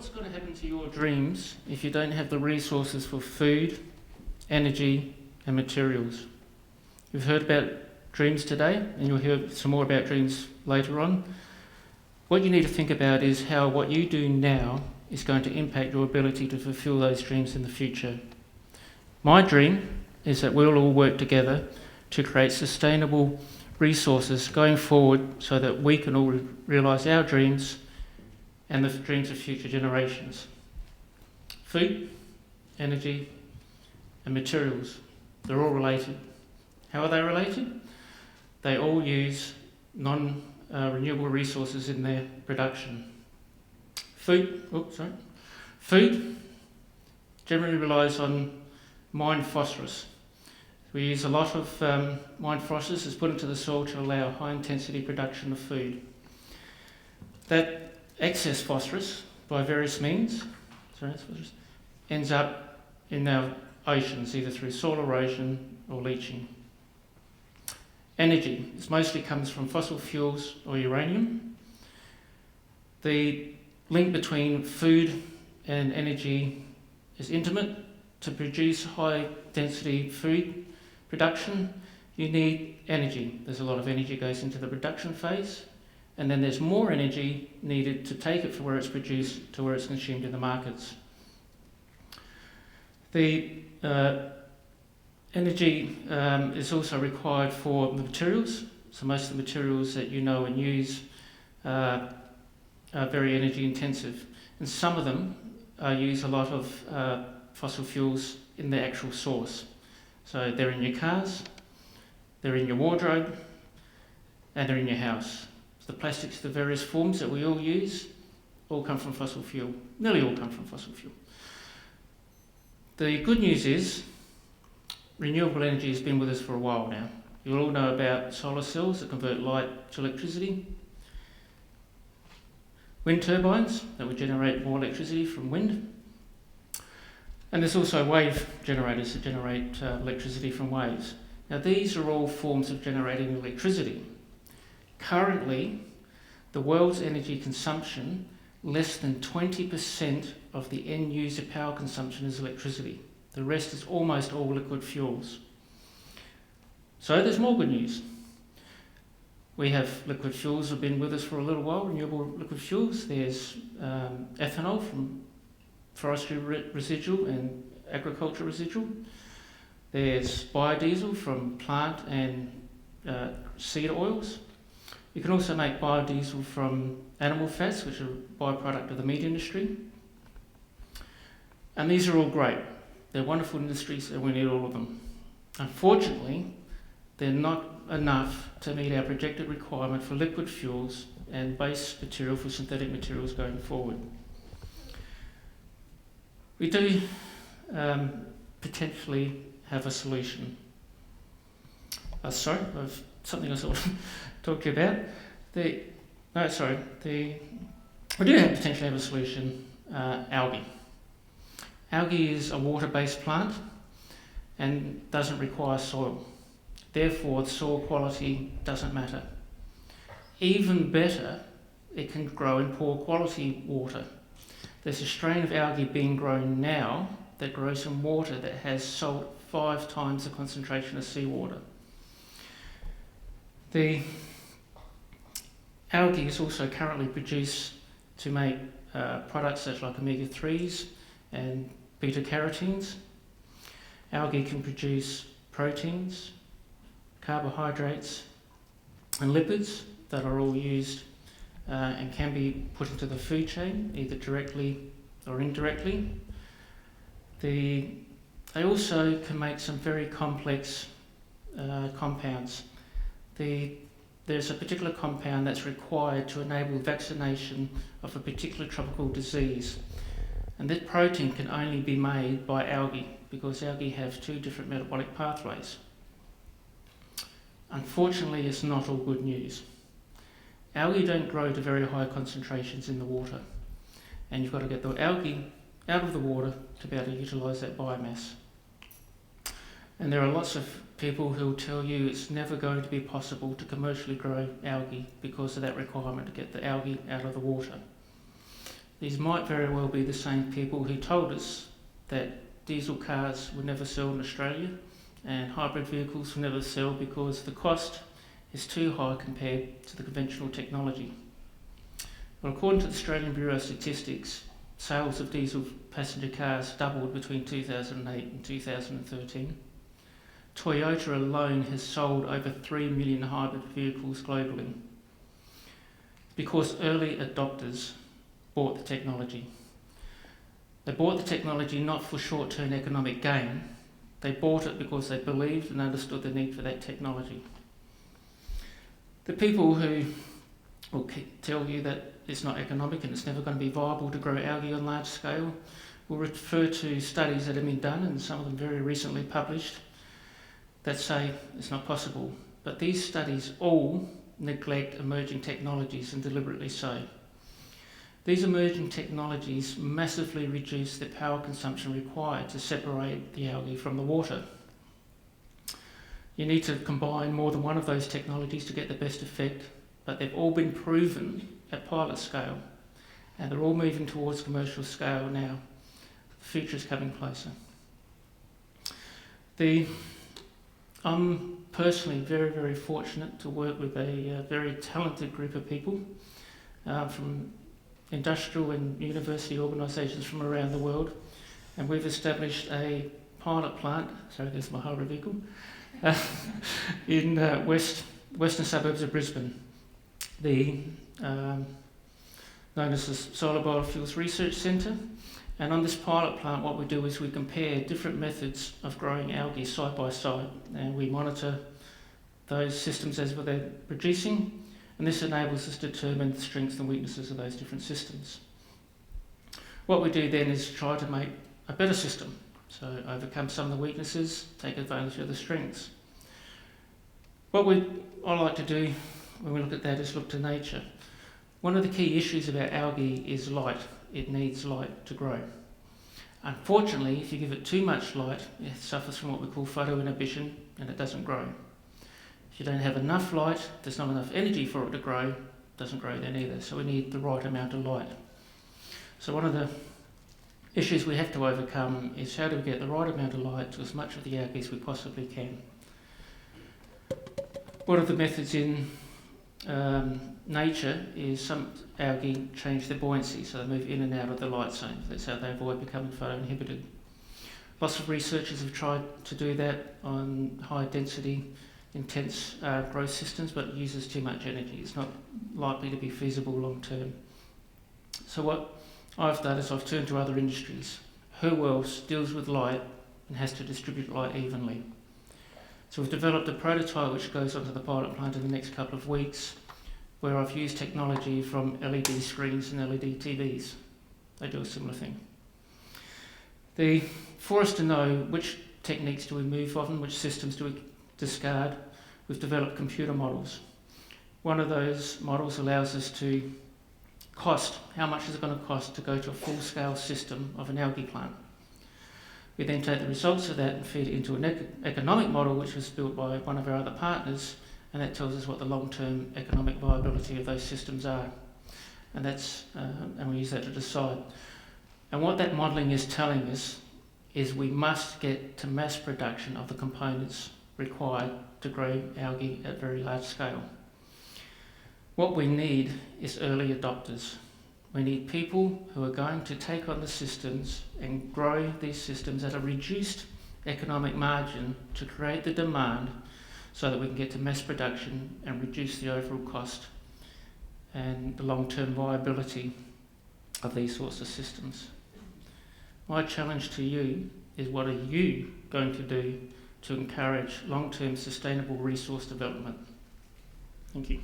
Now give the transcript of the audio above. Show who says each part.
Speaker 1: what's going to happen to your dreams if you don't have the resources for food, energy and materials? You've heard about dreams today, and you'll hear some more about dreams later on. What you need to think about is how what you do now is going to impact your ability to fulfill those dreams in the future. My dream is that we'll all work together to create sustainable resources going forward so that we can all realise our dreams and the dreams of future generations. Food, energy and materials, they're all related. How are they related? They all use non-renewable resources in their production. Food generally relies on mined phosphorus. We use a lot of mined phosphorus that's put into the soil to allow high intensity production of food. That excess phosphorus, by various means, ends up in our oceans, either through soil erosion or leaching. Energy, this mostly comes from fossil fuels or uranium. The link between food and energy is intimate. To produce high density food production, you need energy. There's a lot of energy goes into the production phase, and then there's more energy needed to take it from where it's produced to where it's consumed in the markets. The energy is also required for the materials. So most of the materials that you know and use are very energy intensive, and some of them use a lot of fossil fuels in their actual source. So they're in your cars, they're in your wardrobe, and they're in your house. So the plastics, the various forms that we all use, all come from fossil fuel. Nearly all come from fossil fuel. The good news is renewable energy has been with us for a while now. You'll all know about solar cells that convert light to electricity, wind turbines that would generate more electricity from wind, and there's also wave generators that generate electricity from waves. Now these are all forms of generating electricity. Currently, the world's energy consumption, less than 20% of the end user power consumption is electricity. The rest is almost all liquid fuels. So there's more good news. We have liquid fuels that have been with us for a little while, renewable liquid fuels. There's ethanol from forestry residual and agriculture residual. There's biodiesel from plant and seed oils. You can also make biodiesel from animal fats, which are a byproduct of the meat industry. And these are all great. They're wonderful industries and we need all of them. Unfortunately, they're not enough to meet our projected requirement for liquid fuels and base material for synthetic materials going forward. We do potentially have a solution. Something else I want to talk to you about. We do potentially have a solution, algae. Algae is a water-based plant and doesn't require soil. Therefore, the soil quality doesn't matter. Even better, it can grow in poor quality water. There's a strain of algae being grown now that grows in water that has salt 5 times the concentration of seawater. The algae is also currently produced to make products such like omega-3s and beta-carotenes. Algae can produce proteins, carbohydrates and lipids that are all used and can be put into the food chain, either directly or indirectly. They also can make some very complex compounds. There's a particular compound that's required to enable vaccination of a particular tropical disease. And this protein can only be made by algae because algae have 2 different metabolic pathways. Unfortunately, it's not all good news. Algae don't grow to very high concentrations in the water, and you've got to get the algae out of the water to be able to utilise that biomass. And there are lots of people who will tell you it's never going to be possible to commercially grow algae because of that requirement to get the algae out of the water. these might very well be the same people who told us that diesel cars would never sell in Australia and hybrid vehicles will never sell because the cost is too high compared to the conventional technology. Well, according to the Australian Bureau of Statistics, sales of diesel passenger cars doubled between 2008 and 2013. Toyota alone has sold over 3 million hybrid vehicles globally because early adopters bought the technology. They bought the technology not for short-term economic gain. They bought it because they believed and understood the need for that technology. The people who will tell you that it's not economic and it's never going to be viable to grow algae on large scale will refer to studies that have been done, and some of them very recently published, that say it's not possible. But these studies all neglect emerging technologies, and deliberately so. These emerging technologies massively reduce the power consumption required to separate the algae from the water. You need to combine more than one of those technologies to get the best effect, but they've all been proven at pilot scale, and they're all moving towards commercial scale now. The future is coming closer. I'm personally very, very fortunate to work with a very talented group of people from industrial and university organisations from around the world, and we've established a pilot plant, sorry, there's my hybrid vehicle, in western suburbs of Brisbane, known as the Solar Biofuels Research Centre. And on this pilot plant, what we do is we compare different methods of growing algae side by side, and we monitor those systems as they're producing, and this enables us to determine the strengths and weaknesses of those different systems. What we do then is try to make a better system, so overcome some of the weaknesses, take advantage of the strengths. What I like to do when we look at that is look to nature. One of the key issues about algae is light. It needs light to grow. Unfortunately, if you give it too much light, it suffers from what we call photoinhibition and it doesn't grow. If you don't have enough light, there's not enough energy for it to grow, it doesn't grow then either. So we need the right amount of light. So one of the issues we have to overcome is how do we get the right amount of light to as much of the algae as we possibly can. One of the methods in nature is some algae change their buoyancy, so they move in and out of the light zone. That's how they avoid becoming photoinhibited. Lots of researchers have tried to do that on high density, intense growth systems, but it uses too much energy. It's not likely to be feasible long term. So what I've done is I've turned to other industries. Who else deals with light and has to distribute light evenly? So we've developed a prototype which goes onto the pilot plant in the next couple of weeks, where I've used technology from LED screens and LED TVs. They do a similar thing. For us to know which techniques do we move on, which systems do we discard, we've developed computer models. One of those models allows us to cost, how much is it going to cost to go to a full-scale system of an algae plant. We then take the results of that and feed it into an economic model which was built by one of our other partners, and that tells us what the long-term economic viability of those systems are. And we use that to decide. And what that modelling is telling us is we must get to mass production of the components required to grow algae at very large scale. What we need is early adopters. We need people who are going to take on the systems and grow these systems at a reduced economic margin to create the demand so that we can get to mass production and reduce the overall cost and the long-term viability of these sorts of systems. My challenge to you is, what are you going to do to encourage long-term sustainable resource development? Thank you.